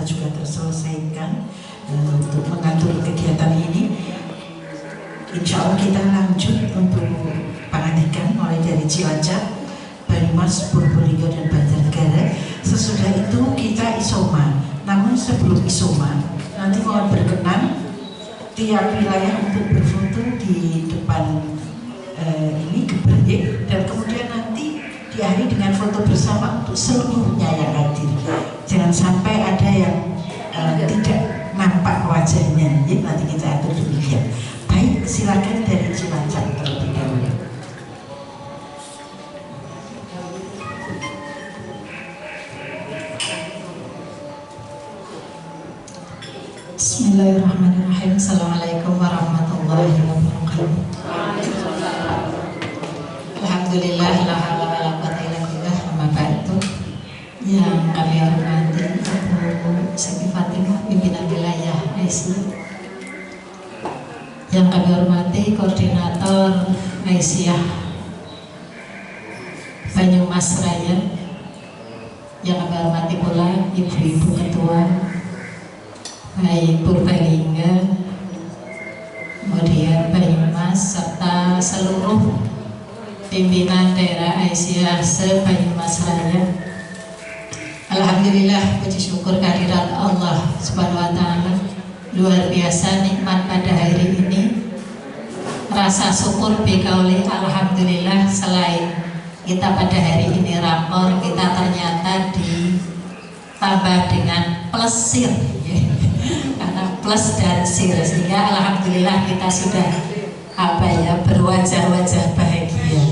juga terselesaikan untuk mengatur kegiatan ini. Insya Allah kita lanjut untuk pengantikan mulai dari Cilacap, Banyumas, Purbalingga dan Banjarnegara. Sesudah itu kita isoma. Namun sebelum isoma, nanti mohon berkenan tiap wilayah untuk berfoto di depan ini geberye, dan kemudian nanti diakhiri dengan foto bersama untuk seluruhnya yang hadir. Jangan sampai ada yang tidak nampak wajahnya, ya, nanti kita atur demikian. Baik, silakan dari Cilacap terlebih dahulu. Bismillahirrahmanirrahim. Assalamualaikum warahmatullahi wabarakatuh. Alhamdulillah, la haula wala quwwata illa billah. Amma ba'du. Yang kami hormati Ibu Siti Fatimah, pimpinan wilayah Aisyah. Yang kami hormati Koordinator Aisyah Banyumas Raya. Yang kami hormati pula Ibu-ibu Ketua baik Purbalingga, kemudian Banyumas, serta seluruh pimpinan daerah Aisyah se-Banyumas Raya. Alhamdulillah, puji syukur kehadirat Allah Subhanahu wa Ta'ala. Luar biasa nikmat pada hari ini. Rasa syukur bikauli alhamdulillah, selain kita pada hari ini rapor, kita ternyata ditambah dengan plesir, karena plus dan sir, sehingga alhamdulillah kita sudah berwajah-wajah bahagia,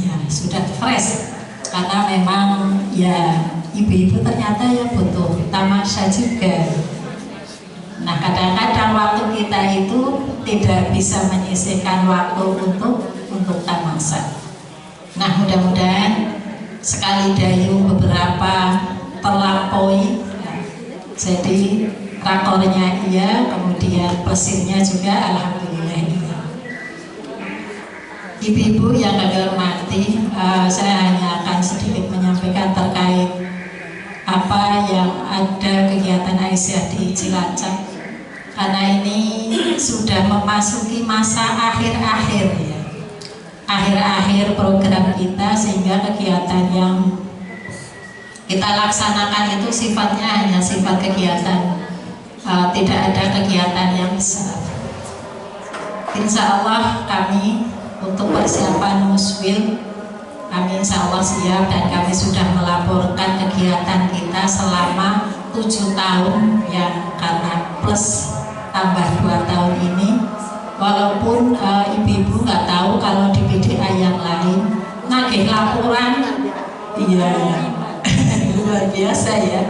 ya, sudah fresh, karena memang ya ibu-ibu ternyata ya butuh tamasya juga. Nah, kadang-kadang waktu kita itu tidak bisa menyisihkan waktu untuk tamasya. Nah, mudah-mudahan sekali dayu beberapa terlampaui, jadi rakornya iya, kemudian plesirnya juga alhamdulillah iya. Ibu-ibu yang kami hormati, saya hanya akan sedikit menyampaikan terkait apa yang ada kegiatan Aisyah di Cilacap, karena ini sudah memasuki masa akhir-akhir, ya, akhir-akhir program kita, sehingga kegiatan yang kita laksanakan itu sifatnya hanya sifat kegiatan, tidak ada kegiatan yang besar. Insya Allah kami untuk persiapan muswil, kami insya Allah siap, dan kami sudah melaporkan kegiatan kita selama 7 tahun yang karena plus tambah 2 tahun ini. Walaupun ibu-ibu nggak tahu kalau di PDA yang lain nagih laporan, iya luar biasa ya.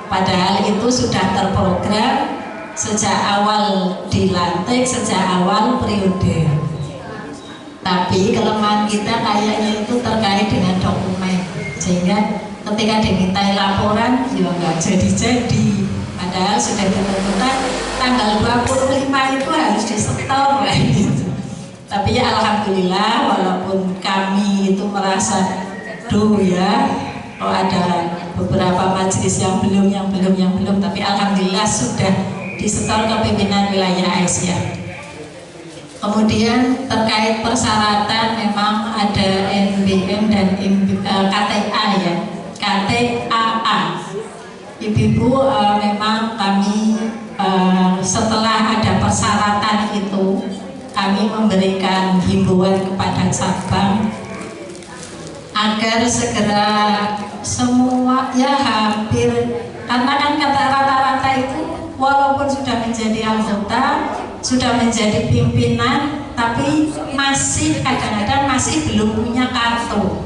Padahal itu sudah terprogram sejak awal dilantik, sejak awal periode. Tapi kelemahan kita kayaknya itu terkait dengan dokumen, sehingga ketika dimintai laporan ya nggak jadi-jadi. Padahal sudah ditentukan tanggal 25 itu harus disetor gitu. Tapi ya alhamdulillah, walaupun kami itu merasa ya, kalau ada beberapa majelis yang belum, tapi alhamdulillah sudah disetor ke pimpinan wilayah Aisyah. Kemudian terkait persyaratan, memang ada NBM dan KTA ya, KTAA. Ibu-ibu, memang kami setelah ada persyaratan itu, kami memberikan himbauan kepada cabang agar segera semua, ya hampir, karena kan kata rata-rata itu walaupun sudah menjadi anggota, sudah menjadi pimpinan, tapi masih kadang-kadang masih belum punya kartu.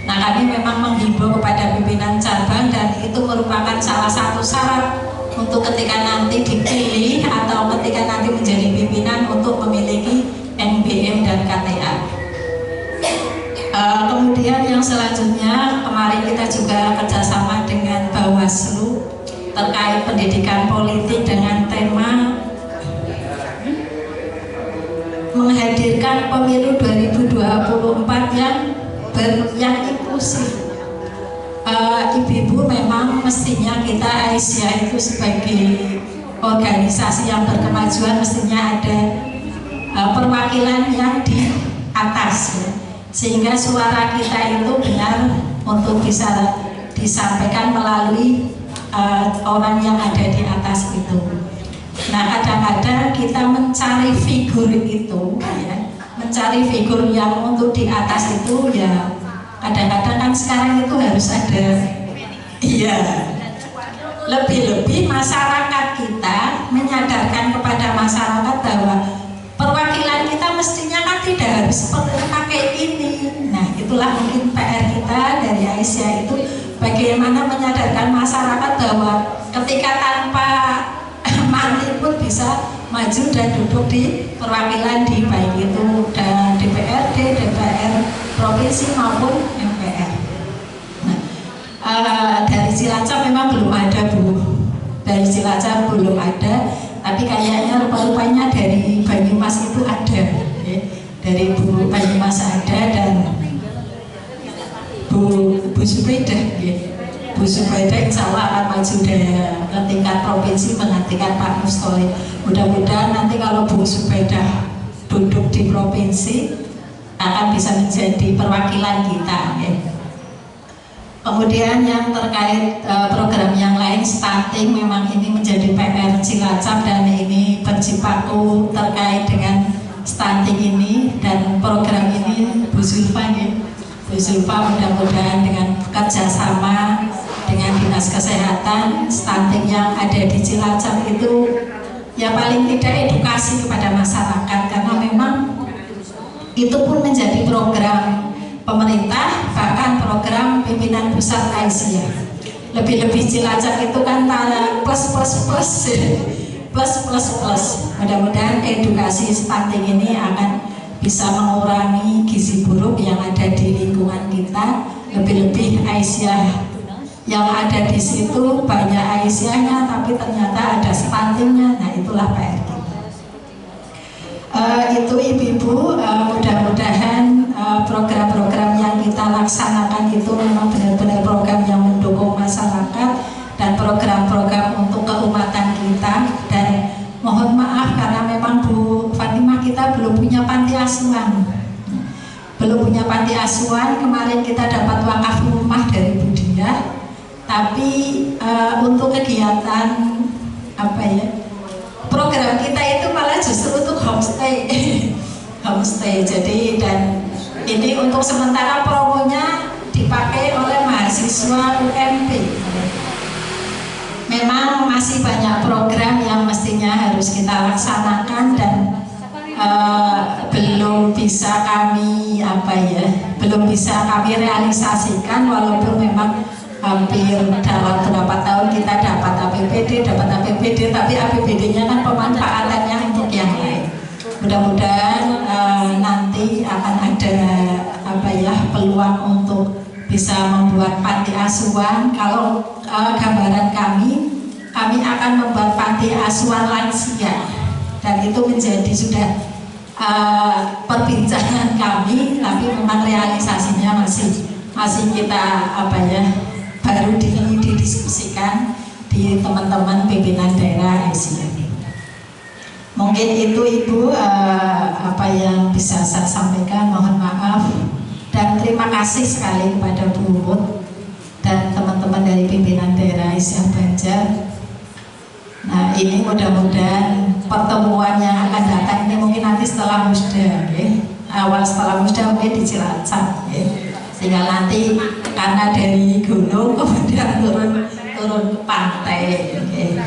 Nah, kami memang menghimbau kepada pimpinan cabang, dan itu merupakan salah satu syarat untuk ketika nanti dipilih atau ketika nanti menjadi pimpinan untuk memiliki NBM dan KTA. Kemudian yang selanjutnya, kemarin kita juga kerjasama dengan Bawaslu terkait pendidikan politik dengan tema menghadirkan pemilu 2024 yang inklusif. ibu-ibu memang mestinya kita Aisyah itu sebagai organisasi yang berkemajuan mestinya ada perwakilan yang di atas ya. Sehingga suara kita itu benar untuk bisa disampaikan melalui orang yang ada di atas itu. Nah kadang-kadang kita mencari figur itu ya, mencari figur yang untuk di atas itu ya, kadang-kadang kan sekarang itu harus ada, iya, lebih-lebih masyarakat kita menyadarkan kepada masyarakat bahwa perwakilan kita mestinya kan tidak harus seperti pakai ini. Nah itulah mungkin PR kita dari Aisyah itu, bagaimana menyadarkan masyarakat bahwa ketika tanpa mantik pun bisa maju dan duduk di perwakilan di baik itu dan DPRD, DPR provinsi maupun MPR. Nah, dari Cilacap memang belum ada Bu, dari Cilacap belum ada, tapi kayaknya rupa-rupanya dari Banyumas itu ada ya. Dari Bu Banyumas ada dan Bu Subaidah ya. Bu Subaidah insya Allah akan maju ke tingkat provinsi menggantikan Pak Mustoli. Mudah-mudahan nanti kalau Bu Subaidah duduk di provinsi akan bisa menjadi perwakilan kita ya. Kemudian yang terkait program yang lain, stunting memang ini menjadi PR Cilacap dan ini berjibaku terkait dengan stunting ini dan program ini Bu Zulfa ya. Bu Zulfa mudah-mudahan dengan kerjasama dengan Dinas Kesehatan, stunting yang ada di Cilacap itu ya paling tidak edukasi kepada masyarakat, karena memang itu pun menjadi program pemerintah, bahkan program pimpinan pusat Aisyah. Lebih-lebih Cilacap itu kan plus. Mudah-mudahan edukasi stunting ini akan bisa mengurangi gizi buruk yang ada di lingkungan kita. Lebih-lebih Aisyah yang ada di situ banyak Aisyahnya, tapi ternyata ada stuntingnya. Nah itulah PR kita. Itu ibu-ibu, mudah-mudahan program-program yang kita laksanakan itu memang benar-benar program yang mendukung masyarakat dan program-program untuk keumatan kita. Dan mohon maaf karena memang Bu Fatimah kita belum punya panti asuhan. Belum punya panti asuhan. Kemarin kita dapat wakaf rumah dari Bu Diah, tapi untuk kegiatan apa ya, program kita itu malah justru untuk homestay. Homestay. Jadi dan ini untuk sementara promonya dipakai oleh mahasiswa UMP. Memang masih banyak program yang mestinya harus kita laksanakan dan belum bisa kami belum bisa kami realisasikan, walaupun memang hampir dalam beberapa tahun kita dapat APBD, tapi APBD-nya kan pemanfaatannya untuk yang lain. Mudah-mudahan nanti akan ada peluang untuk bisa membuat panti asuhan. Kalau gambaran kami akan membuat panti asuhan lansia, dan itu menjadi sudah perbincangan kami, tapi memang realisasinya masih kita baru didiskusikan di teman-teman pimpinan daerah Aisyah. Mungkin itu Ibu apa yang bisa saya sampaikan. Mohon maaf dan terima kasih sekali kepada Bu Umut dan teman-teman dari pimpinan daerah Aisyah Banjar. Nah ini mudah-mudahan pertemuan yang akan datang ini mungkin nanti setelah musda ya. Awal setelah musda mungkin di Cilacap ya. Sehingga nanti karena dari gunung kemudian turun ke pantai okay.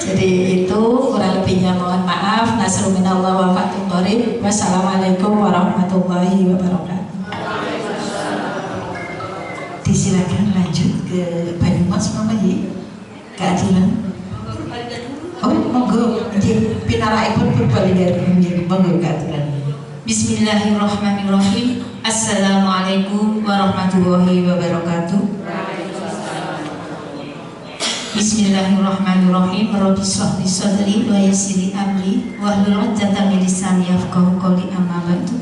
Jadi itu kurang lebihnya mohon maaf. Nasrul minallah wa fathul qarib. Wassalamualaikum warahmatullahi wabarakatuh. Disilakan lanjut ke Banyumas Mama Yi keadilan. Oh monggo pinaraipun berbalik monggo keadilan. Bismillahirrahmanirrahim. Assalamualaikum warahmatullahi wabarakatuh. Bismillahirrahmanirrahim. Rabbi shrah li sadri wa yassir li amri wahlul 'uqdatam min lisani yafqahu qawli, amma ba'du.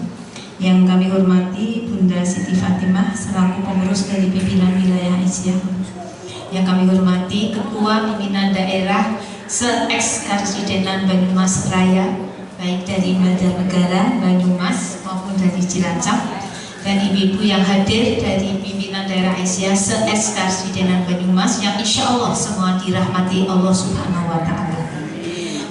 Yang kami hormati Bunda Siti Fatimah selaku pengurus dari pimpinan wilayah Aisyah. Yang kami hormati Ketua Pimpinan Daerah Se-Ekskarsidenan Banyumas Raya, baik dari Banjarnegara, Banyumas maupun dari Cilacap, dan ibu-ibu yang hadir dari pimpinan daerah Aisyah Se-Ekskarsidenan Banyumas yang insya Allah semua dirahmati Allah Subhanahu wa Ta'ala.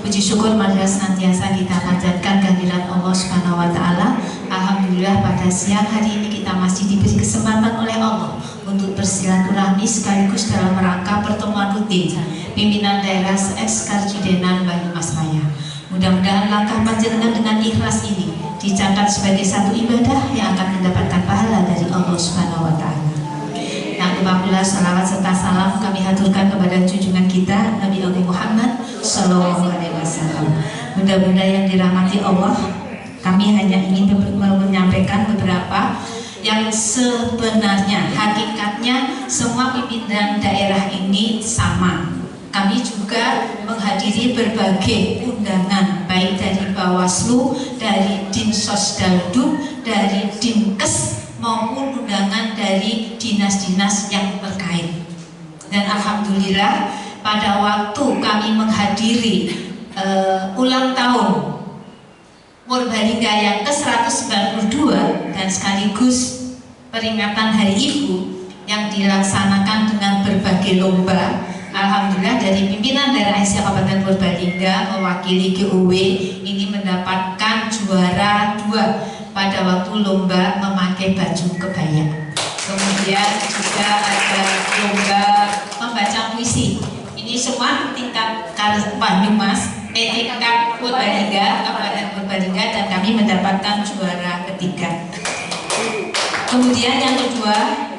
Puji syukur marilah senantiasa kita panjatkan kehadirat Allah Subhanahu wa Ta'ala. Alhamdulillah pada siang hari ini kita masih diberi kesempatan oleh Allah untuk bersilaturahmi sekaligus dalam rangka pertemuan rutin pimpinan daerah Se-Ekskarsidenan Banyumas Raya. Mudah-mudahan langkah panjenengan dengan ikhlas ini dicatat sebagai satu ibadah yang akan mendapatkan pahala dari Allah Subhanahu wa Ta'ala. Nah, lupa pula salawat serta salam kami haturkan kepada junjungan kita Nabi Muhammad Sallallahu Alaihi Wasallam. Bunda-bunda yang dirahmati Allah, kami hanya ingin menyampaikan beberapa yang sebenarnya hakikatnya semua pimpinan daerah ini sama. Kami juga menghadiri berbagai undangan baik dari Bawaslu, dari Dinsosdaldu, dari Dinkes maupun undangan dari dinas-dinas yang terkait. Dan alhamdulillah pada waktu kami menghadiri ulang tahun Purbalingga yang ke-192 dan sekaligus peringatan Hari Ibu yang dilaksanakan dengan berbagai lomba. Alhamdulillah dari pimpinan daerah Aisyah Kabupaten Purbalingga mewakili GOW ini mendapatkan juara 2 pada waktu lomba memakai baju kebaya. Kemudian juga ada lomba membaca puisi. Ini semua tingkat Banyumas, tingkat Purbalingga, Kabupaten Purbalingga, dan kami mendapatkan juara 3. Kemudian yang kedua,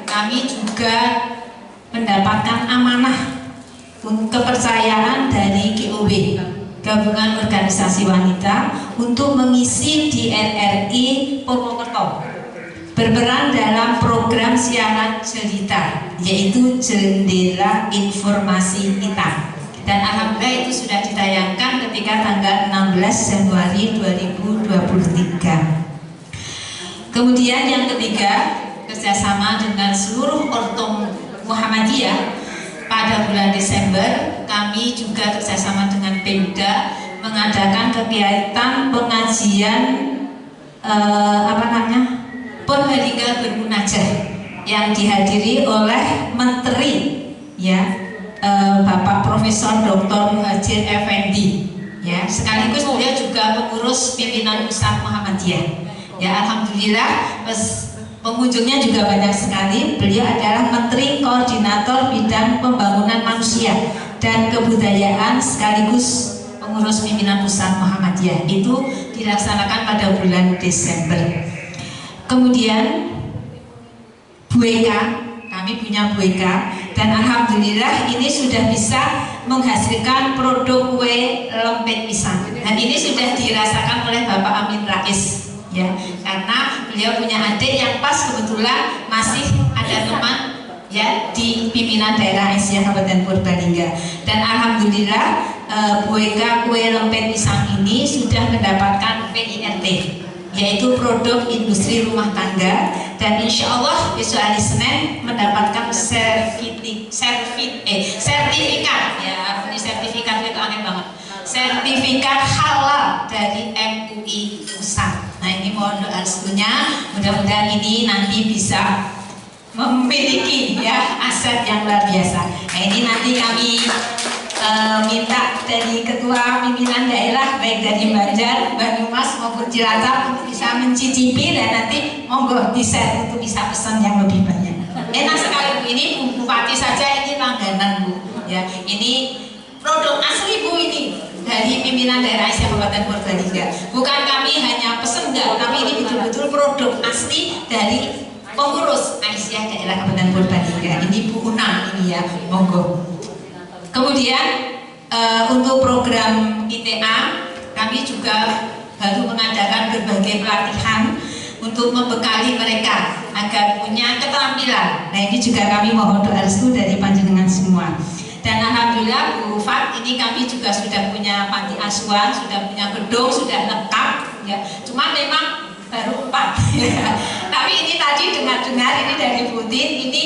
kami juga mendapatkan amanah kepercayaan dari GOW, Gabungan Organisasi Wanita, untuk mengisi di RRI Purwokerto, berperan dalam program siaran cerita yaitu Jendela Informasi Kita, dan alhamdulillah itu sudah ditayangkan ketika tanggal 16 Januari 2023. Kemudian yang ketiga, kerjasama dengan seluruh Ortom Muhammadiyah. Pada bulan Desember kami juga kerjasama dengan Pemda mengadakan kegiatan pengajian Purbalingga Bermunajah yang dihadiri oleh Menteri Bapak Profesor Dr. Muhajir Effendi, sekaligus beliau juga pengurus pimpinan Pusat Muhammadiyah. Alhamdulillah pengunjungnya juga banyak sekali. Beliau adalah Menteri Koordinator Bidang Pembangunan Manusia dan Kebudayaan sekaligus pengurus pimpinan Pusat Muhammadiyah. Itu dilaksanakan pada bulan Desember. Kemudian Bueka, kami punya Bueka, dan alhamdulillah ini sudah bisa menghasilkan produk kue lempit pisang. Dan ini sudah dirasakan oleh Bapak Amin Rais. Karena beliau punya adik yang pas kebetulan masih ada teman di pimpinan daerah Aisyah Kabupaten Purbalingga, dan alhamdulillah Bueka kue lempit pisang ini sudah mendapatkan PIRT, yaitu produk industri rumah tangga, dan insya Allah besok hari Senin mendapatkan sertifikat sertifikat itu aneh banget, sertifikat halal dari MUI Pusat. Nah, ini mohon doa restunya, mudah-mudahan ini nanti bisa memiliki aset yang luar biasa. Nah, ini nanti kami minta dari ketua pimpinan daerah baik dari Banjar, Banyumas maupun Cilacap untuk bisa mencicipi, dan nanti monggo di-share untuk bisa pesan yang lebih banyak. Enak sekali Bu, ini Bupati saja ini langganan Bu. Ini produk asli Bu, ini dari pimpinan daerah Aisyah Kabupaten Purbalingga. Bukan kami hanya pesen enggak, tapi ini betul-betul produk asli dari pengurus Aisyah daerah Kabupaten Purbalingga. Ini Bu Unang ini monggo. Kemudian untuk program ITA kami juga baru mengadakan berbagai pelatihan untuk membekali mereka agar punya keterampilan. Nah, ini juga kami mohon doa restu dari panjenengan semua. Dan alhamdulillah Bu Fat, ini kami juga sudah punya panti asuhan, sudah punya gedung, sudah lengkap Cuma memang baru 4 ya. Tapi ini tadi dengar-dengar ini dari Butin, ini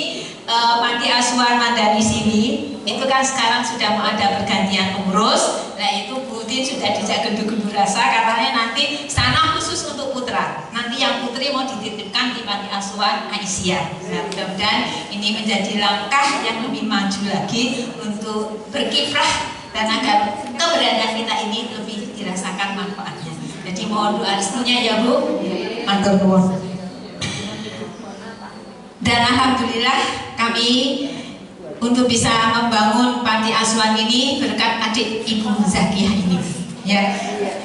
panti asuhan Mandani sini itu kan sekarang sudah mau ada pergantian pengurus. Nah itu Butin sudah dijak gendu-gendu rasa katanya nanti sana khusus untuk putra, nanti yang putri mau dititipkan di panti asuhan Aisyah. Nah mudah-mudahan ini menjadi langkah yang lebih maju lagi untuk berkiprah dan agar keberadaan kita ini lebih dirasakan manfaatnya. Jadi mohon doa restunya ya Bu. Matur nuwun. Dan alhamdulillah kami untuk bisa membangun panti asuhan ini berkat adik Ibu Zakiyah ini. Ya,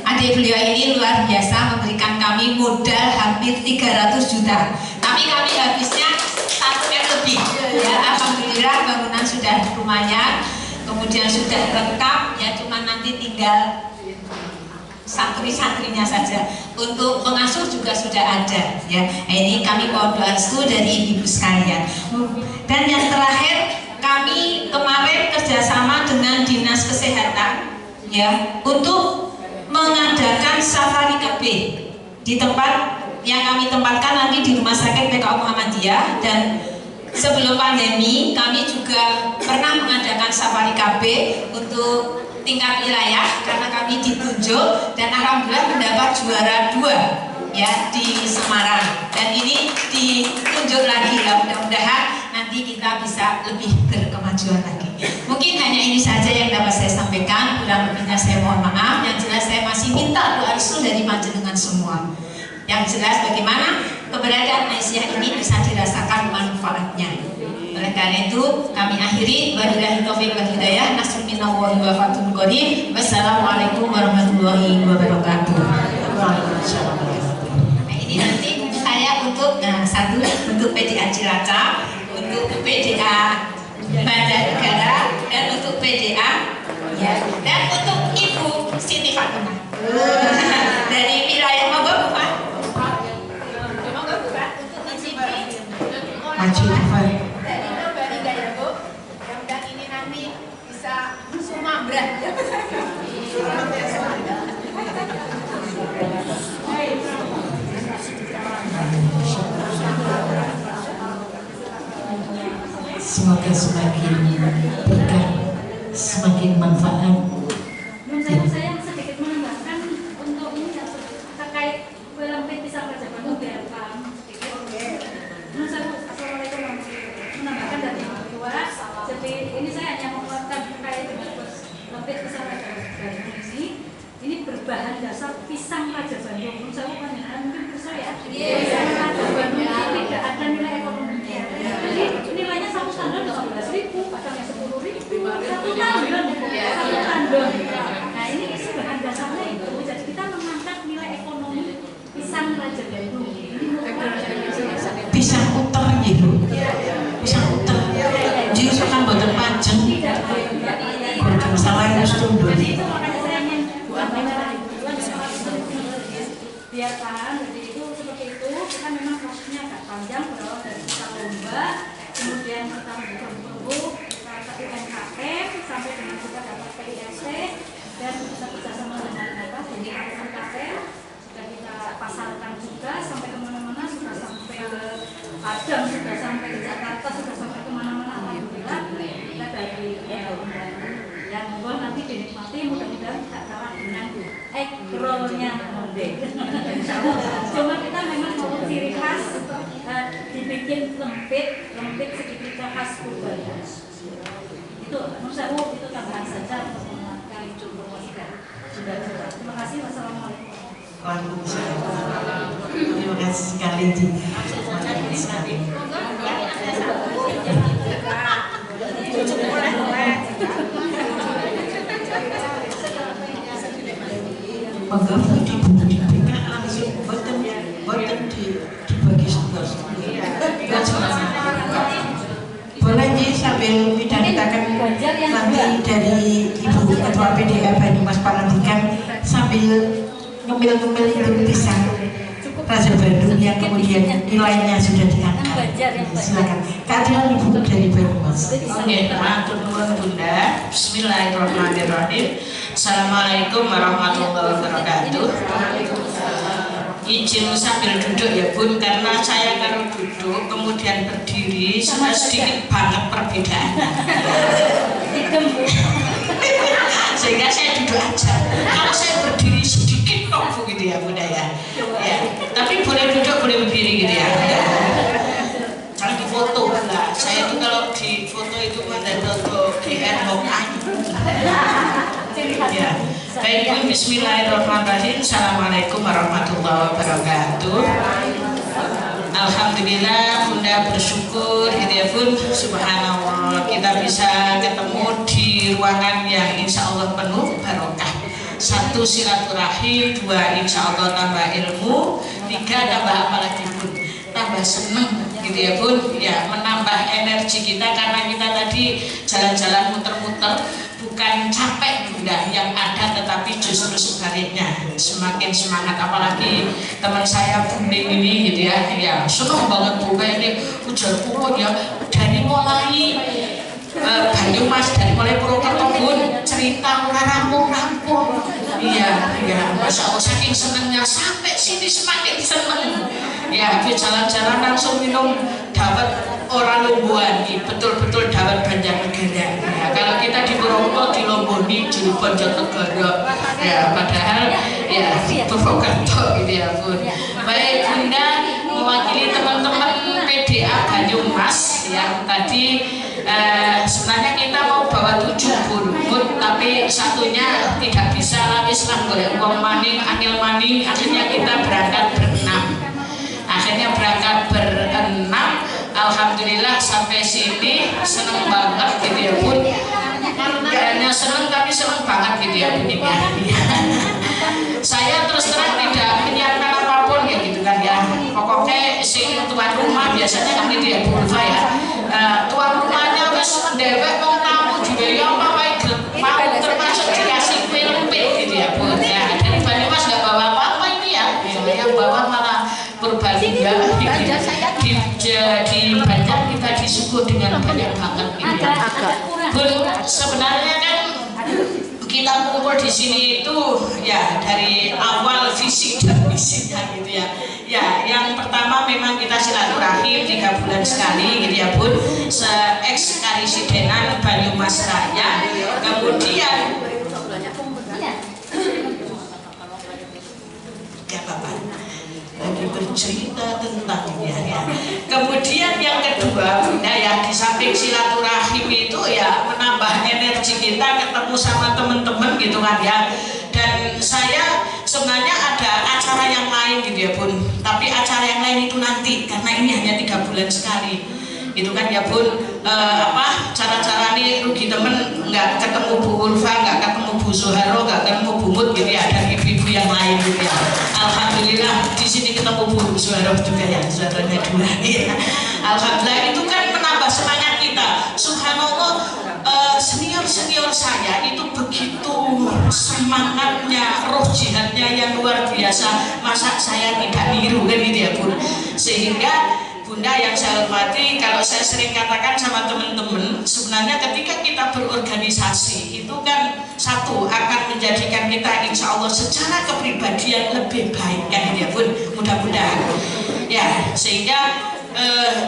adik beliau ini luar biasa memberikan kami modal hampir 300 juta. Tapi kami habisnya 1 M lebih. Ya, alhamdulillah bangunan sudah lumayan, kemudian sudah lengkap. Ya, cuma nanti tinggal santri-santrinya saja. Untuk pengasuh juga sudah ada ya. Nah, ini kami mohon doa restu dari ibu sekalian. Dan yang terakhir, kami kemarin kerjasama dengan Dinas Kesehatan ya untuk mengadakan safari KB di tempat yang kami tempatkan nanti di Rumah Sakit PKU Muhammadiyah. Dan sebelum pandemi kami juga pernah mengadakan safari KB untuk tingkat wilayah karena kami ditunjuk dan alhamdulillah mendapat juara 2 ya di Semarang, dan ini ditunjuk lagi ya, mudah-mudahan nanti kita bisa lebih berkemajuan lagi. Mungkin hanya ini saja yang dapat saya sampaikan, kurang lebihnya saya mohon maaf. Yang jelas saya masih minta doa restu dari panjenengan semua. Yang jelas bagaimana keberadaan Aisyah ini bisa dirasakan manfaatnya. Oleh karena itu kami akhiri, wabillahi taufiq wal hidayah, nasrul minallahi wa fathul qarib. Wassalamualaikum warahmatullahi wabarakatuh. Waalaikumsalam. Nah, ini nanti saya untuk satu untuk PDA Cilacap, untuk PDA Banjarnegara, dan untuk PDA ya, dan untuk Ibu Siti Fatimah dari wilayah Monggo Bu Pak. Monggo Bu Pak untuk mencicipi maju Sumambra. Semoga semakin berkah, semakin manfaat. Saya sedikit menambahkan untuk ini terkait film Pisang Raja Batu BRKM. Assalamualaikum warahmatullahi wabarakatuh. Menambahkan dari yang kedua, jadi ini saya hanya menguatkan terkait dengan Lempit Pisang Raja Bandung ini berbahan dasar pisang Raja Bandung. Saya bukan mungkin bisa ya. Pisang Raja Bandung ini tidak ada nilai ekonominya. Jadi nilainya satu tandon 18.000, kadang 10.000, satu tandon. Nah ini isi bahan dasarnya itu. Jadi kita mengangkat nilai ekonomi pisang Raja Bandung. Pisang uter gitu. Pisang uter. Jadi suka boten pajeng. Boten salah yang setuju. Itu makanya saya ingin buat biar tahan. Jadi itu seperti itu. Kita memang prosesnya agak panjang, berawal dari kita lomba, kemudian kita membuka buku, kita UMKM sampai dengan kita dapat PISC, dan kita bersama dengan UMKM sudah kita pasarkan juga sampai kemana-mana, sudah sampai ke Padang, sudah sampai ke Jakarta, sudah sampai kemana-mana. Alhamdulillah kita dari yang monggo nanti dinikmati, mudah-mudahan tidak kalah dengan egg roll-nya Monde. Cuma kita memang mau ciri khas dibikin lempit sedikit khas Purbalingga. Itu Nusawu, itu tambahan saja untuk mengenalkan informasi. Sudah. Terima kasih. Wassalamualaikum. Waalaikumsalam. Terima kasih sekali Ji. Monggo dibagi langsung boten dibagi tugas. Boleh Ji sambil midhanitaken nanti dari Ibu Ketua PDA Banyumas Pangandikan sambil ngemil-ngemil itu pisang Raja Bandung yang kemudian nilainya sudah diangkat. Silakan. Keadilan Ibu dari Banyumas. Oke, matur nuwun Bunda. Bismillahirrahmanirrahim. Assalamualaikum warahmatullahi wabarakatuh. izin sambil duduk ya Bun, karena saya kalau duduk kemudian berdiri sudah sedikit banget perbedaannya. Sehingga saya duduk aja. Kalau saya berdiri sedikit kok gitu ya Bunda ya. Ya, tapi boleh duduk boleh berdiri gitu ya. Kalau di foto lah, saya itu kalau di foto itu mendadak GR Hokai. Ya, baik Bun, bismillahirrahmanirrahim. Assalamualaikum warahmatullahi wabarakatuh. Alhamdulillah Bunda bersyukur gitu ya Bun, subhanallah kita bisa ketemu di ruangan yang insya Allah penuh barokah. 1 silaturahim, 2 insya Allah tambah ilmu, 3 tambah apa lagi Bun? Tambah seneng gitu ya Bun, ya menambah energi kita karena kita tadi jalan-jalan muter-muter bukan capek Bunda yang ada, tetapi justru sebaliknya semakin semangat. Apalagi teman saya Buning ini gitu ya, ya seneng banget Bu, ini ujar puput ya dari mulai Banyumas, dari mulai Purwokerto Bun, cerita ora rampung-rampung. Iya, ya, Masya Allah saking senengnya sampai sini semakin seneng. Ya, habis jalan-jalan langsung minum dapat orang Lomboni, betul-betul dapat Banjarnegara. Ya, kalau kita di Purwokerto di Lomboni, Cirebon, Jatinegara. Ya, padahal ya Purwokerto gitu ya Bun. Baik Bunda, mewakili teman-teman PDA Banyumas yang tadi sebenarnya kita mau bawa 7 Bun, tapi satunya tidak bisa lapis lah boleh uang maning, angil maning, akhirnya kita berangkat berenam. Alhamdulillah sampai sini seneng banget gitu ya Bun. Gak hanya seneng tapi seneng banget gitu ya Bun ya. Saya terus terang tidak menyiapkan apapun ya gitu kan ya. Pokoknya si tuan rumah biasanya kan gitu ya Bu Ulfa ya. Tuan rumahnya wis dewek wong tamu juga ya apa wae mau termasuk dikasih film gitu ya Bu. Ya dari Banyumas nggak bawa apa-apa ini ya. Yang bawa malah berbagi di Banjar kita disuguh dengan banyak banget gitu ya. Bun, sebenarnya kan kita kumpul di sini itu ya dari awal visi dan misinya gitu ya. Ya, yang pertama memang kita silaturahim 3 bulan sekali gitu ya Bun, se-ex Karisidenan Banyumas Raya. Kemudian ya Bapak lagi bercerita tentang ya. Kemudian yang kedua Bunda ya, di samping silaturahim itu ya menambah energi kita ketemu sama teman-teman gitu kan ya. Dan saya sebenarnya ada acara yang lain gitu ya Bun, tapi acara yang lain itu nanti karena ini hanya 3 bulan sekali itu kan ya Bun. Cara-cara ini rugi temen nggak ketemu Bu Ulfa, nggak ketemu Bu Zuharo, nggak ketemu Bu Mut gitu ya, ada ibu-ibu yang lain gitu ya. Alhamdulillah di sini ketemu Bu Zuharo juga ya, Zuharonya 2 ya. Alhamdulillah itu kan menambah semangat kita. Subhanallah, senior saya itu begitu semangatnya, roh jihadnya yang luar biasa. Masa saya tidak niru kan gitu ya Bun. Sehingga Bunda yang saya hormati, kalau saya sering katakan sama teman-teman, sebenarnya ketika kita berorganisasi itu kan satu akan menjadikan kita insya Allah secara kepribadian lebih baik kan ya Bun, mudah-mudahan ya. Sehingga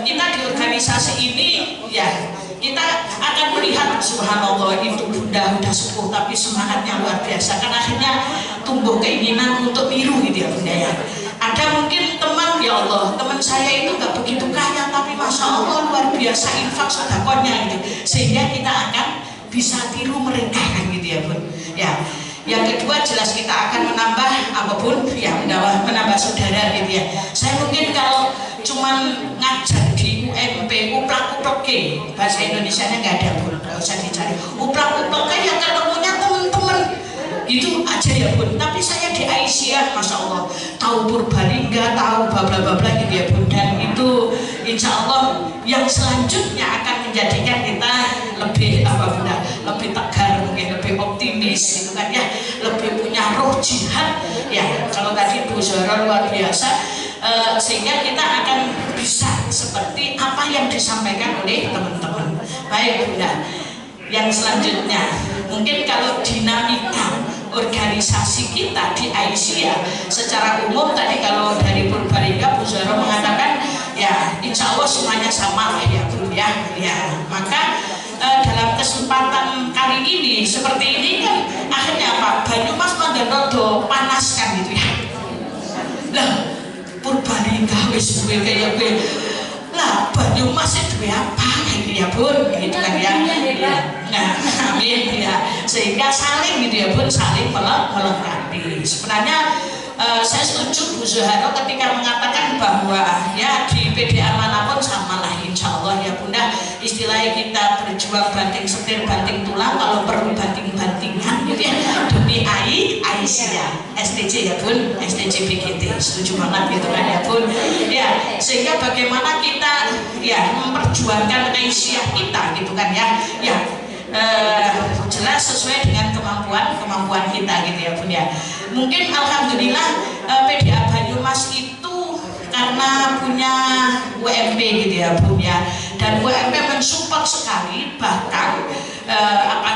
kita di organisasi ini ya kita akan melihat subhanallah itu Bunda udah sepuh tapi semangatnya luar biasa kan, akhirnya tumbuh keinginan untuk niru gitu ya Bunda ya. Ada mungkin teman ya Allah, teman saya itu nggak begitu kaya tapi masya Allah luar biasa infak sedekahnya gitu, sehingga kita akan bisa tiru mereka kan gitu ya Bun ya. Yang kedua jelas kita akan menambah apapun ya, menambah saudara gitu ya. Saya mungkin kalau cuman ngajar di UMP uplak-uplok bahasa Indonesianya nggak ada Bun, nggak usah dicari. Uplak-uplok ya ketemunya teman-teman itu aja ya Bun. Tapi saya di Aisyah masya Allah tahu Purbalingga, tahu babla-babla gitu ya Bun. Dan itu insya Allah yang selanjutnya akan menjadikan kita lebih Bunda, lebih tegar mungkin, lebih optimis gitu kan ya, lebih punya roh jihad ya. Kalau tadi Bu Zahra luar biasa, sehingga kita akan bisa seperti apa yang disampaikan oleh teman-teman. Baik Bunda, yang selanjutnya mungkin kalau dinamika organisasi organisasi kita di Aisyah secara umum tadi kalau dari Purbalingga Bu Zahra mengatakan ya insya Allah semuanya sama lah ya Bu ya. Maka dalam kesempatan kali ini seperti ini kan akhirnya Pak Banyumas Mandanodo panaskan gitu ya. Lah Purbalingga wis duwe kaya kowe. Lah Banyumas itu apa gitu ya Bun gitu kan ya. Nah, amin ya. Sehingga saling gitu ya Bun, saling melengkapi. Sebenarnya saya setuju Bu Zahra ketika mengatakan bahwa ya di PDA manapun samalah insya Allah ya Bunda. Istilahnya kita berjuang banting setir banting tulang, kalau perlu banting-bantingan gitu ya demi Aisyah STJ ya Bun, STJ BGT. Setuju banget gitu kan ya Bun ya. Sehingga bagaimana kita ya memperjuangkan Aisyah kita gitu kan ya jelas sesuai dengan kemampuan kita gitu ya Bun ya. Mungkin alhamdulillah PDA Banyumas itu karena punya UMP gitu ya Bun ya, dan UMP mensupport sekali, bahkan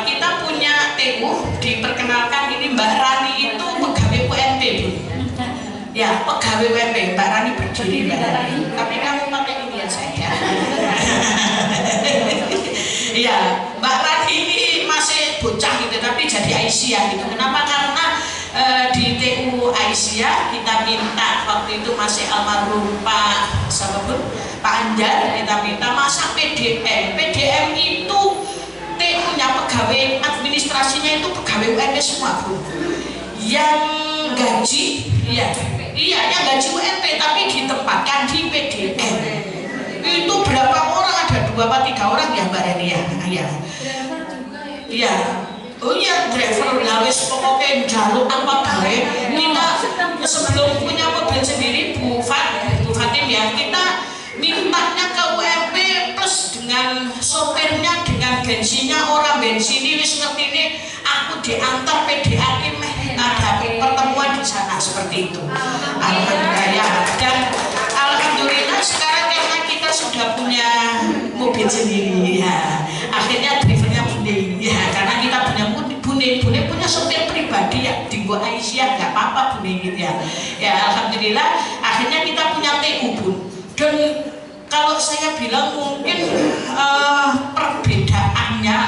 kita punya TU diperkenalkan ini Mbak Rani itu pegawai UMP Bun ya, pegawai UMP. Mbak Rani berdiri Mbak Rani, tapi kamu pakai ini ya saya ya Mbak Rani ini masih bocah gitu tapi jadi Aisyah gitu. Kenapa? Karena di TU Aisyah kita minta waktu itu masih almarhum Pak Anjar, kita minta masa PDM itu TU-nya pegawai administrasinya itu pegawai UMP semua Bu, yang gaji yang gaji UMP tapi ditempatkan di PDM. Itu berapa orang, ada 2 atau 3 orang ya Mbak Rani ya. Iya. Oh iya, driver lawis pokoknya jalur apa bae. Kita sebelum punya mobil sendiri Bu Fatim ya, kita mintanya ke UMP plus dengan sopirnya, dengan bensinnya, orang bensin ini wis ngerti ini aku diantar PDA tim ada pertemuan di sana seperti itu. Alhamdulillah ya. Dan alhamdulillah sekarang karena kita sudah punya mobil sendiri ya, akhirnya drivernya Bune ya, karena kita punya Bune punya sopir pribadi ya di gua Aisyah, nggak apa-apa Bune gitu ya. Alhamdulillah akhirnya kita punya TU Bun. Dan kalau saya bilang mungkin perbedaannya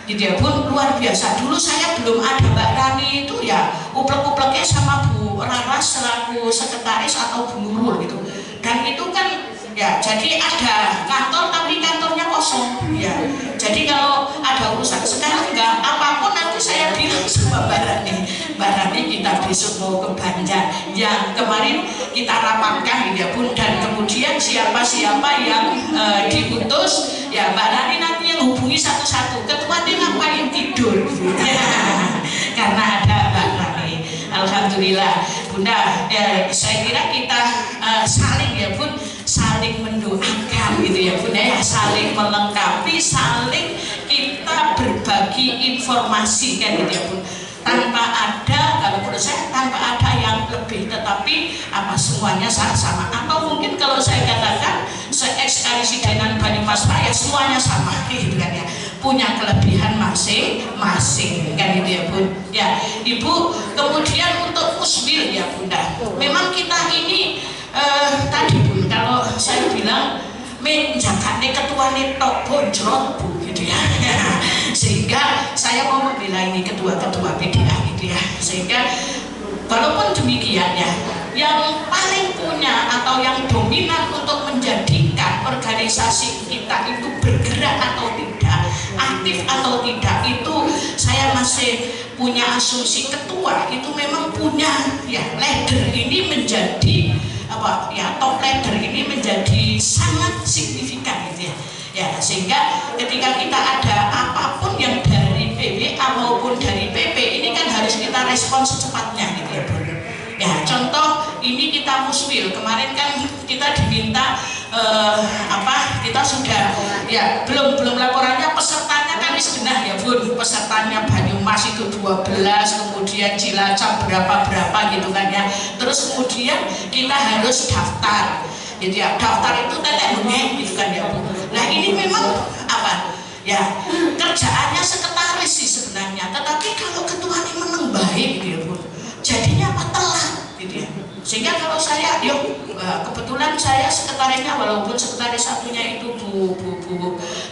gitu ya Bun luar biasa. Dulu saya belum ada Mbak Rani itu ya uplek-upleknya sama Bu Raras selaku sekretaris atau Bu Nurul gitu. Dan itu kan ya jadi ada kantor tapi kantornya kosong ya. Jadi kalau ada urusan sekarang enggak apapun nanti saya bilang sama Mbak Rani kita besok mau ke Banjar yang kemarin kita rapatkan gitu ya Bun, dan kemudian siapa-siapa yang diutus ya Mbak Rani nanti yang hubungi satu-satu, ketua tim ngapain tidur karena ada Mbak Rani. Alhamdulillah Bunda saya kira kita saling ya Bun, saling mendoakan gitu ya Bun ya, saling melengkapi, saling kita berbagi informasi kan gitu ya Bun, tanpa ada, kalau menurut saya tanpa ada yang lebih, tetapi apa semuanya sama. Atau mungkin kalau saya katakan se-ex-karisidenan Banyumas Raya semuanya sama gitu kan ya, punya kelebihan masing-masing kan gitu ya Bun ya Ibu. Kemudian untuk musbil ya Bunda, memang kita ini tadi Bun, kalau saya bilang menjakane ketua netok bonjrot Bu gitu ya sehingga saya mau membela ini ketua-ketua PDA gitu ya. Sehingga walaupun demikian ya, yang paling punya atau yang dominan untuk menjadikan organisasi kita itu bergerak atau tidak, aktif atau tidak, itu saya masih punya asumsi ketua itu memang punya ya leader ini menjadi apa ya, top leader ini menjadi sangat signifikan gitu ya. Sehingga ketika kita ada apapun yang dari PWA maupun dari PP ini kan harus kita respon secepatnya gitu ya Bro. Ya contoh ini kita muswil kemarin kan kita diminta kita sudah ya belum laporannya, pesertanya kan genah ya Bun, pesertanya Banyumas itu 12, kemudian Cilacap berapa gitu kan ya. Terus kemudian kita harus daftar gitu ya, daftar itu tetek bengek gitu kan ya Bu. Nah ini memang apa ya, kerjaannya sekretaris sih sebenarnya, tetapi kalau ketua ini menang baik gitu ya Bu. gitu ya. Sehingga kalau saya, kebetulan saya sekretarisnya, walaupun sekretaris satunya itu Bu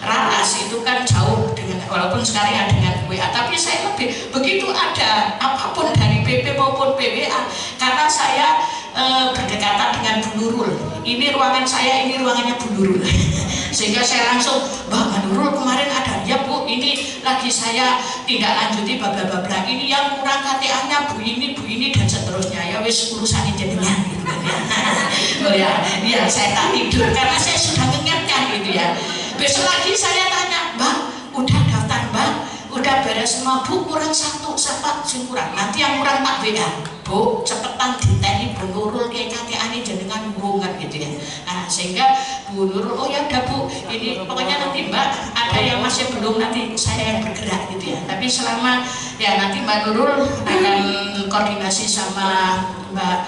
Raras itu kan jauh dengan, walaupun sekarang ya dengan WA, tapi saya lebih begitu ada apapun dari PP maupun PWA, karena saya berdekatan dengan Bu Nurul. Ini ruangan saya, ini ruangannya Bu Nurul. Sehingga saya langsung, Mbak Nurul kemarin ada, ya Bu, ini lagi saya tindak lanjuti babla-babla, ini yang kurang KTA-nya Bu ini dan seterusnya, ya wis urusan jenengan gitu kan ya. Oh ya, saya tak tidur karena saya sudah mengingatkan gitu ya. Besok lagi saya tanya, Mbak, udah daftar Mbak? Udah beres semua Bu, kurang satu, siapa sing kurang? Nanti yang kurang tak WA. Bu, cepetan diteni Bu Nurul kayak KTA-nya jenengan hubungan gitu ya. Nah, sehingga Bu Nurul, oh ya udah Bu, ini pokoknya nanti Mbak ada yang masih belum, nanti saya yang bergerak gitu ya. Tapi selama ya nanti Mbak Nurul akan koordinasi sama Mbak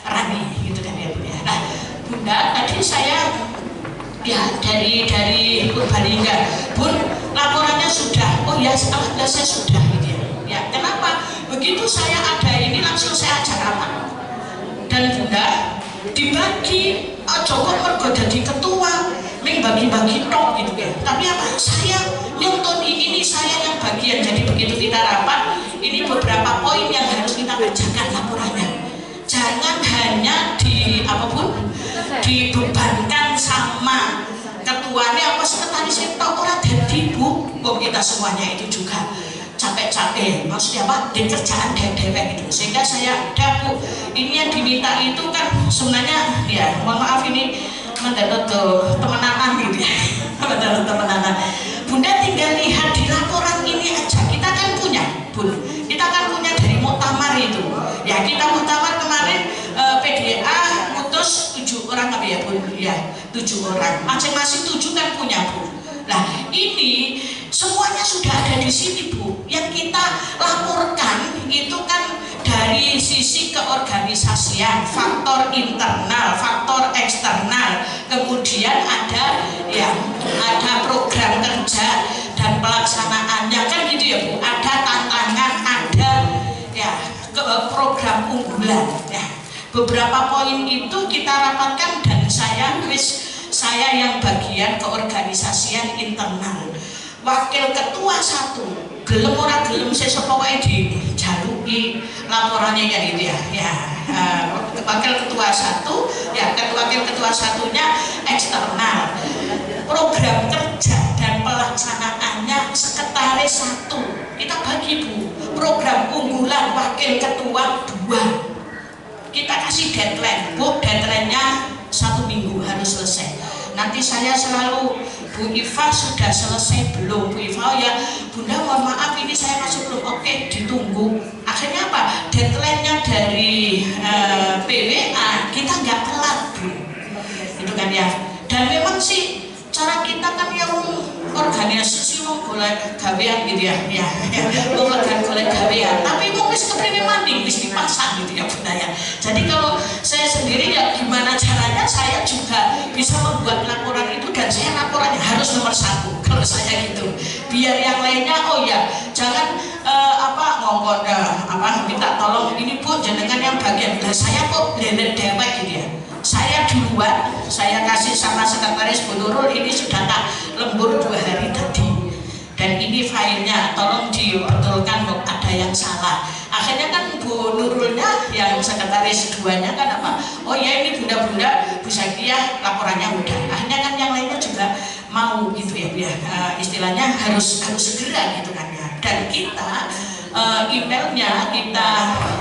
Rani gitu kan ya Bu ya. Nah, Bunda, tadi saya ya dari Purbalingga, Bun, laporannya sudah, oh ya alhamdulillah saya sudah gitu ya. Ya, kenapa? Begitu saya ada ini langsung saya ajak rapat. Dan Bunda dibagi Joko mergo jadi ketua, ming bagi-bagi tok gitu ya. Tapi apa? Saya nyonton ini saya yang bagian. Jadi begitu kita rapat, ini beberapa poin yang harus kita bacakan laporannya. Jangan hanya dibebankan sama ketuanya apa sekretarisnya tok, ora dadi Bu. Kita semuanya itu juga capek-capek, maksudnya apa? Di kerjaan dewek gitu. Sehingga saya ada Bu, ini yang diminta itu kan sebenarnya ya mohon maaf ini mendapat temenanan gitu ya. Mendapat temenanan. Bunda tinggal lihat di laporan ini aja, kita kan punya Bun, kita kan punya dari muktamar itu ya. Kita muktamar kemarin PDA utus 7 orang apa ya Bun ya, 7 orang, masing-masing 7 kan punya Bu. Nah ini semuanya sudah ada di sini Bu. Yang kita laporkan itu kan dari sisi keorganisasian, faktor internal, faktor eksternal, kemudian ada program kerja dan pelaksanaannya kan gitu ya Bu. Ada tantangan, ada ya program unggulan. Ya. Beberapa poin itu kita rapatkan dan saya yang bagian keorganisasian internal. Wakil ketua 1 gelem ora gelem sesuk pokoke dijaluki laporannya ya gitu ya. Wakil ketua 1 ya, wakil ketua satunya eksternal. Program kerja dan pelaksanaannya sekretaris 1. Kita bagi Bu. Program unggulan wakil ketua 2. Kita kasih deadline Bu, deadline-nya 1 minggu harus selesai. Nanti saya selalu, Bu Iva sudah selesai belum? Bu Iva, ya Bunda mohon maaf ini saya masih belum. Oke, ditunggu. Akhirnya apa? Deadline-nya dari PWA kita nggak telat Bu. Itu kan ya. Dan memang sih cara kita kan yang organisasi mau golek gawean gitu ya. Mau golek gawean. Tapi mau wis kepriwe maning wis dipasang gitu ya Bunda ya. Jadi kalau saya sendiri ya gimana caranya saya juga bisa membuat laporan itu, dan saya laporannya harus nomor 1 kalau saya gitu. Biar yang lainnya oh ya jangan ngomong minta tolong ini Bu jenengan yang bagian. Nah, saya kok lelet dewek gitu ya. Saya duluan, saya kasih sama sekretaris Bu Nurul, ini sudah tak lembur 2 hari tadi. Dan ini filenya, tolong dibetulkan kok ada yang salah. Akhirnya kan Bu Nurulnya yang sekretaris 2-nya kan apa? Oh ya ini bunda-bunda Bu Zakia laporannya udah. Akhirnya kan yang lainnya juga mau gitu ya, istilahnya harus segera gitu kan ya. Dan kita emailnya kita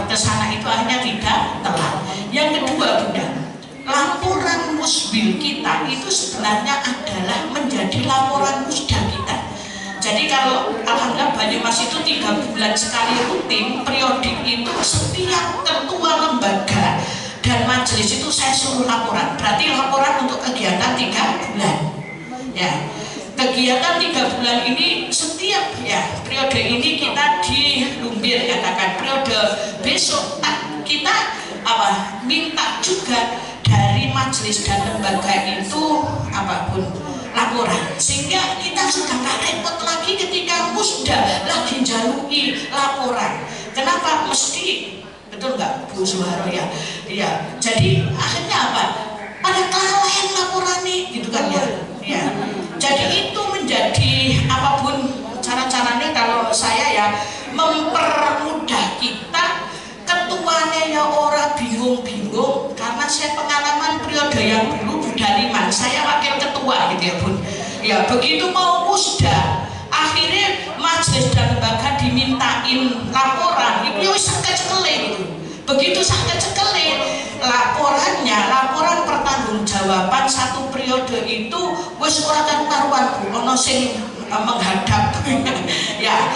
ke sana itu akhirnya tidak telat. Yang kedua Bunda, laporan musbil kita itu sebenarnya adalah menjadi laporan musda kita. Jadi kalau alhamdulillah Banyumas itu 3 bulan sekali rutin periodik itu setiap ketua lembaga dan majelis itu saya suruh laporan. Berarti laporan untuk kegiatan 3 bulan. Ya, kegiatan 3 bulan ini setiap ya periode ini kita dilumbir katakan periode besok kita minta juga dari majelis dan lembaga itu apapun laporan, sehingga kita sudah gak repot lagi ketika musda lagi jalui laporan. Kenapa mesti betul nggak Bu Bu Suharo ya. Ya, jadi akhirnya apa? Ada kelalaian laporan nih, gitu kan ya. Ya. Jadi itu menjadi apapun cara-caranya kalau saya ya mempermudah kita. Ketuanya ya orang bingung-bingung karena saya pengalaman periode yang dulu Budaliman saya wakil ketua gitu ya Bun. Ya begitu mau musda akhirnya majelis dan lembaga dimintain laporan itu sangat cekele gitu. Begitu sangat cekele laporan pertanggungjawaban satu periode itu wis ora karuan Bu ono sing menghadap ya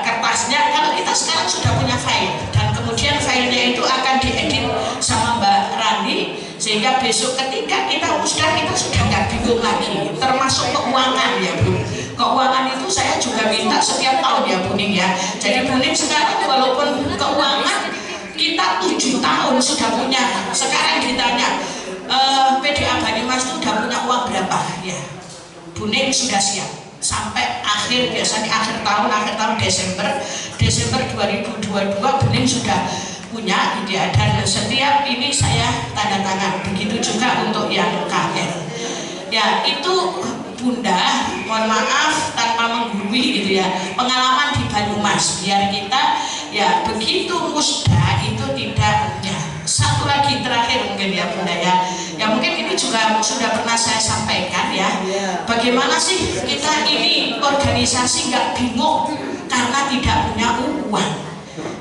kertasnya. Kalau kita sekarang sudah punya file dan kemudian filenya itu akan diedit sama Mbak Rani sehingga besok ketika kita musda kita sudah nggak bingung lagi, termasuk keuangan ya Bu. Keuangan itu saya juga minta setiap tahun ya Bu Ning ya. Jadi Bu Ning sekarang walaupun keuangan kita 7 tahun sudah punya, sekarang ditanya PDA Banyumas itu sudah punya uang berapa ya, Bu Ning sudah siap sampai akhir, biasanya akhir tahun Desember 2022 Bu Ning sudah punya gitu ya, dan setiap ini saya tanda tangan. Begitu juga untuk yang KL ya, itu Bunda mohon maaf tanpa menggurui gitu ya, pengalaman di Banyumas biar kita ya begitu musda itu tidak ya. Satu lagi terakhir mungkin ya Bunda ya, ya mungkin ini juga sudah pernah saya sampaikan ya, bagaimana sih kita ini organisasi nggak bingung karena tidak punya uang.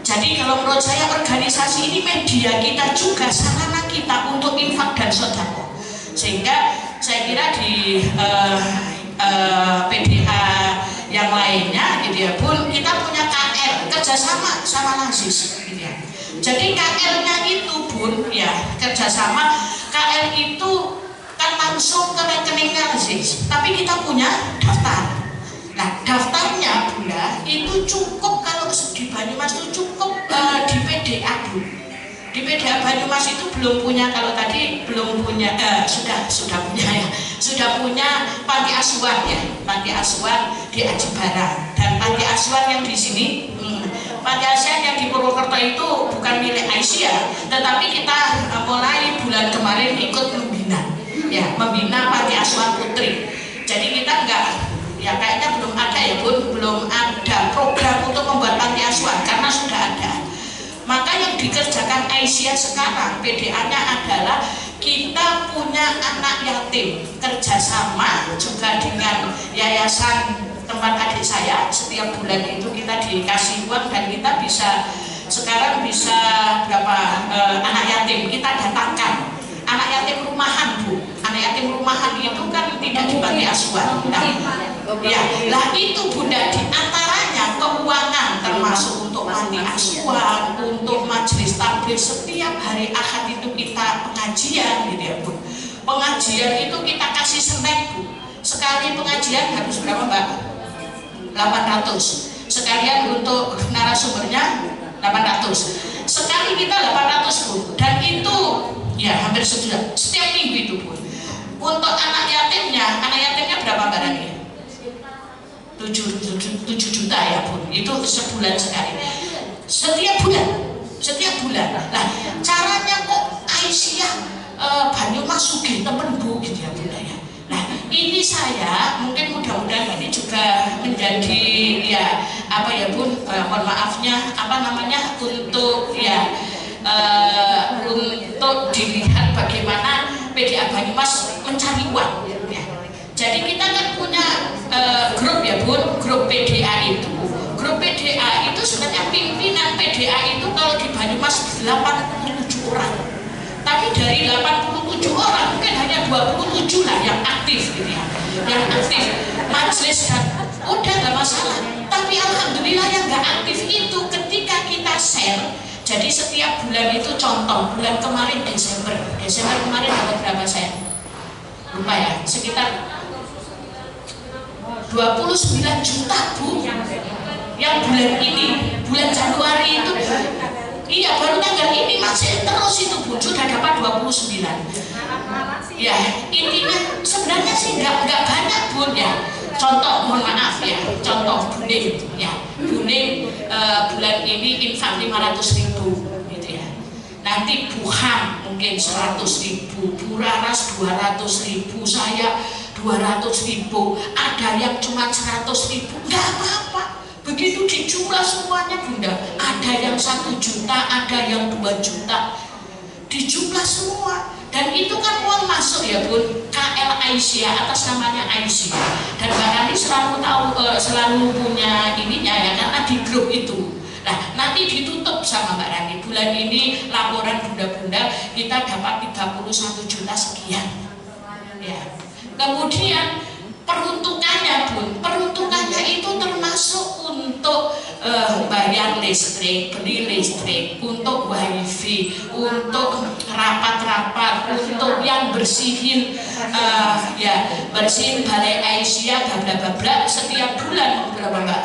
Jadi kalau menurut saya organisasi ini media kita juga sarana kita untuk infak dan sodako, sehingga saya kira di PDA yang lainnya gitu ya Bun, kita punya KL kerjasama sama Lazis gitu ya. Jadi KL-nya itu Bun ya kerjasama, KL itu kan langsung ke rekeningnya Lazis, tapi kita punya daftar. Nah daftarnya Bunda itu cukup, kalau di Banyumas itu cukup di PDA Bu. Di PDA Banyumas itu belum punya, kalau tadi belum punya, sudah punya ya, sudah punya panti asuhan ya, panti asuhan di Aji Barang, dan panti asuhan yang di sini, panti asuhan yang di Purwokerto itu bukan milik Aisyah, tetapi kita mulai bulan kemarin ikut membina panti asuhan putri. Jadi kita enggak, ya kayaknya belum ada ya Bun, belum ada program untuk membuat panti asuhan karena sudah ada. Maka yang dikerjakan Aisyah sekarang PDA-nya adalah kita punya anak yatim kerjasama juga dengan yayasan tempat adik saya. Setiap bulan itu kita dikasih uang dan kita bisa sekarang bisa berapa anak yatim kita datangkan. Anak yatim rumahan Bu, anak yatim rumahan itu kan tidak di panti asuhan. Lah itu Bunda, diantaranya keuangan termasuk untuk panti asuhan, untuk majelis takbir. Setiap hari Ahad itu kita pengajian gitu ya Bu. Pengajian itu kita kasih Senin Bu. Sekali pengajian harus berapa Mbak? 800. Sekalian untuk narasumbernya 800. Sekali kita 800 Bu. Dan itu ya hampir setiap minggu itu Bu. Untuk anak yatimnya berapa Mbak Rani? 7 juta ya Bu. Itu sebulan sekali. Setiap bulan. Nah, caranya kok Aisyah Banyumas sugih temen Bu gitu ya Bunda ya. Nah, ini saya mungkin mudah-mudahan ini juga menjadi ya apa ya Bun, mohon maafnya untuk ya untuk dilihat bagaimana PDA Banyumas mencari uang ya. Jadi kita kan punya grup ya Bun, grup PDA itu. Grup PDA itu sebenarnya pimpinan PDA itu kalau di Banyumas 87 orang. Tapi dari 87 orang mungkin hanya 27 lah yang aktif gitu ya. Yang aktif majelis dan udah gak masalah. Tapi alhamdulillah yang gak aktif itu ketika kita share. Jadi setiap bulan itu contoh, bulan kemarin Desember kemarin dapat berapa saya? Lupa ya, sekitar 29 juta Bu. Yang bulan ini, bulan Januari itu iya baru tanggal ini masih terus itu Bu, sudah dapat 29. Ya intinya sebenarnya sih nggak banyak Bu ya. Contoh, mohon maaf ya, contoh Buning ya, Buning bulan ini infak 500.000 gitu ya. nanti Bu Ham mungkin 100.000, Bu Raras 200.000, saya 200.000, ada yang cuma 100.000, nggak apa-apa. Begitu dijumlah semuanya Bunda, ada yang 1 juta, ada yang 2 juta, dijumlah semua. Dan itu kan uang masuk ya Bun, KL Aisyah, atas namanya Aisyah. Dan Mbak Rani selalu tahu, selalu punya ininya ya, karena di grup itu. Nah, nanti ditutup sama Mbak Rani, bulan ini laporan bunda-bunda kita dapat 31 juta sekian ya. Kemudian peruntukannya Bun, peruntukannya itu termasuk untuk bayar listrik, beli listrik, untuk wifi, untuk rapat-rapat, untuk yang bersihin ya bersihin Balai Aisyah bla setiap bulan berapa Mbak?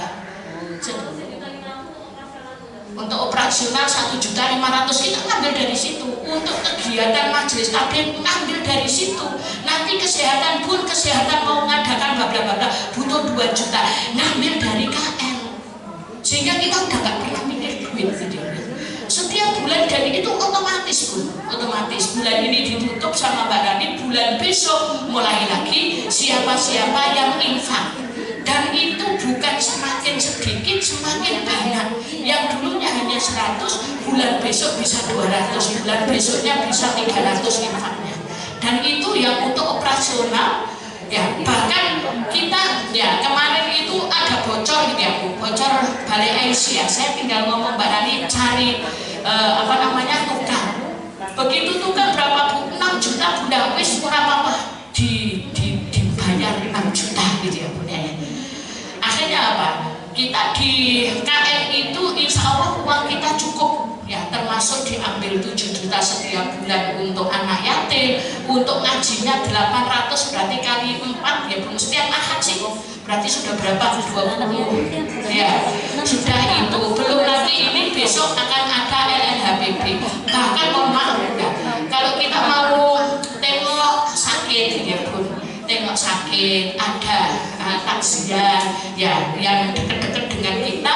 Untuk operasional 1.500.000 kita ngambil dari situ. Untuk kegiatan majelis taklim ngambil dari situ. Nanti kesehatan Bun, kesehatan mau mengadakan bla butuh 2 juta, ngambil dari KL. Sehingga kita udah gak pernah mikir duit gitu. Setiap bulan dari itu otomatis Bun, otomatis bulan ini ditutup sama Mbak Rani, bulan besok mulai lagi siapa-siapa yang infak. Dan itu bukan semakin sedikit, semakin banyak. Yang dulunya hanya 100, bulan besok bisa 200, bulan besoknya bisa 300 infaknya. Dan itu yang untuk operasional, ya bahkan kita ya kemarin itu ada bocor gitu ya Bu, bocor Balai Aisyah. Saya tinggal ngomong Mbak Rani cari tukang. Begitu tukang berapa Bu? 6 juta Bunda, wis kurang apa? Dibayar 6 juta gitu ya Bunda ya. Akhirnya apa? Kita di KL itu insya Allah uang kita cukup ya, termasuk diambil 7 juta setiap bulan untuk anak yatim, untuk ngajinya 800 berarti kali 4 ya belum setiap ahad sih, berarti sudah berapa? 20 ya sudah itu, belum lagi ini besok akan ada LNHBB. Bahkan mohon maaf ya, kalau kita mau tengok sakit ya Bun, tengok sakit ada takziah ya yang dekat-dekat dengan kita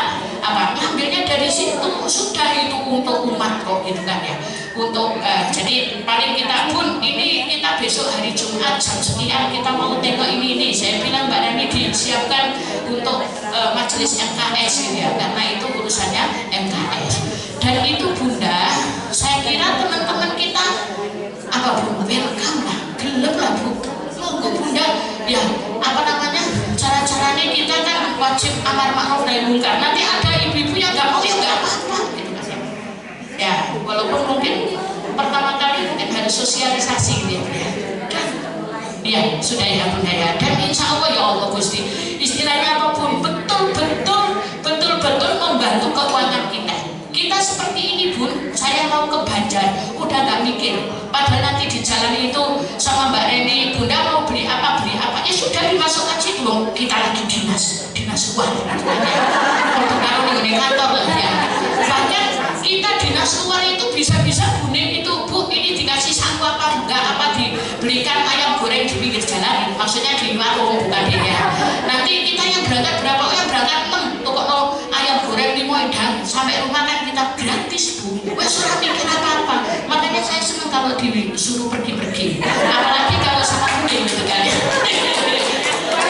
ngambilnya dari situ, sudah itu untuk umat kok gitu kan ya, untuk jadi paling kita Bun ini kita besok hari Jumat jam sekian kita mau tengok ini saya bilang Mbak Rani disiapkan untuk majelis MKS gitu ya, karena itu urusannya MKS. Dan itu Bunda, saya kira teman-teman kita Bu, welcome lah, gelap lah Bu, monggo Bunda ya cara-caranya kita kan wajib amar ma'ruf nahi munkar. Nanti ada ibu-ibu yang nggak mau ya nggak apa-apa gitu kan ya, walaupun mungkin pertama kali mungkin harus sosialisasi gitu ya. Dan ya sudah ya Bunda ya, dan insya Allah ya Allah Gusti istilahnya apapun betul-betul membantu keuangan kita seperti ini Bun. Saya mau ke Banjar udah nggak mikir, padahal nanti di jalan itu sama Mbak Reni, Bunda mau beli apa ya sudah dimasuk aja dong, kita lagi dinas luar untuk taruh di kantor ya. Bahkan kita dinas luar itu bisa-bisa Buning itu Bu, ini dikasih saku apa enggak, dibelikan ayam goreng di pinggir jalan, maksudnya di warung bukan ya. Nanti kita yang berangkat berapa? Yang berangkat 6 toko ayam goreng di Moedang, sampai rumah kan kita gratis Bu, wes ora mikir apa-apa. Makanya saya senang kalau disuruh pergi-pergi, apalagi kalau sama Buning gitu kan ya.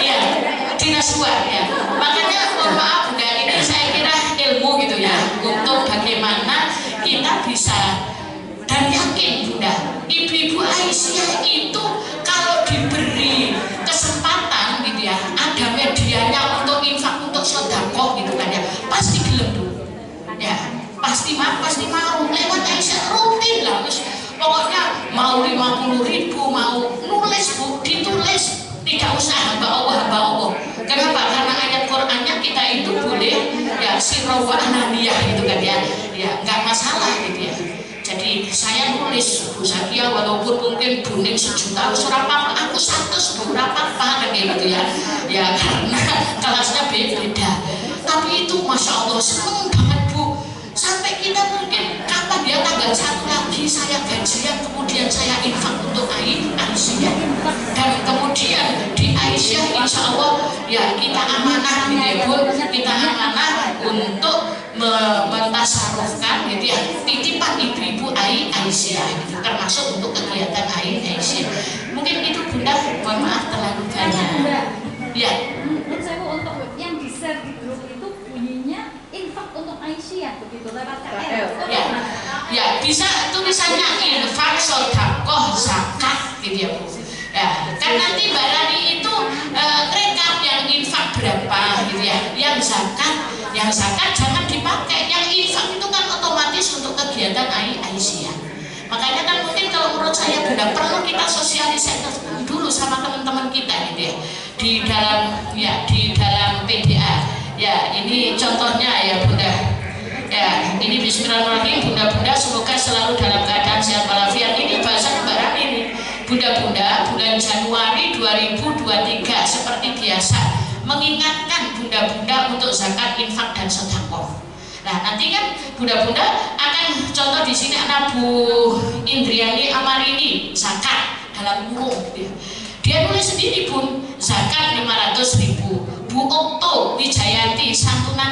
Iya, dinas luar ya. Makanya mohon maaf Bunda, ini saya kira ilmu gitu ya, untuk bagaimana kita bisa, dan yakin Bunda, ibu-ibu Aisyah itu kalau diberi kesempatan gitu ya, ada medianya untuk infak, untuk sedekah gitu kan ya, pasti gelem tuh ya, pasti mau lewat Aisyah rutin lah, terus pokoknya mau 50.000 mau nulis Bu, ditulis, tidak usah hamba Allah. Kenapa? Karena ayat Qur'annya kita itu boleh ya sirra wa alaniyah gitu kan ya, nggak masalah gitu ya. Jadi saya nulis Bu Zakia, walaupun mungkin Buning 1 juta ora apa-apa, aku 100 Bu ora apa-apa kayak gitu ya karena kelasnya beda. Tapi itu Masya Allah seneng banget Bu, sampai kita mungkin kapan dia tanggal 1 lagi saya gajian, kemudian saya infak untuk Aisyah, dan kemudian di Aisyah insya Allah ya kita amanah gitu ya Bu, kita amanah untuk mentasarufkan gitu ya, titipan ibu-ibu Aisyah, termasuk untuk kegiatan Aisyah. Mungkin itu Bunda, mohon maaf terlalu banyak. Ya. Menurut saya untuk yang di share di grup itu bunyinya infak untuk Aisyah begitu lewat KL. Ya, ya bisa tulisannya infak, sedekah, zakat gitu ya Bu. Ya, kan nanti Mbak Rani itu rekap yang infak berapa gitu ya, yang zakat jangan dipakai, yang infak itu kan otomatis untuk kegiatan Aisyah. Makanya kan mungkin kalau menurut saya Bunda perlu kita sosialisasi dulu sama teman-teman kita gitu ya, di dalam PDA. Ya, ini contohnya ya Bunda. Ya, ini bismillahirrahmanirrahim. Bunda-bunda semoga selalu dalam keadaan sehat walafiat. Ini bahasa Mbak Rani ini. Bunda-bunda bulan Januari 2023 seperti biasa mengingatkan bunda-bunda untuk zakat, infak dan sedekah. Nah, nanti kan bunda-bunda akan contoh di sini anak Bu Indriani Amarini zakat dalam kurung. Dia nulis sendiri Bun, zakat 500.000. Bu Okto Wijayanti santunan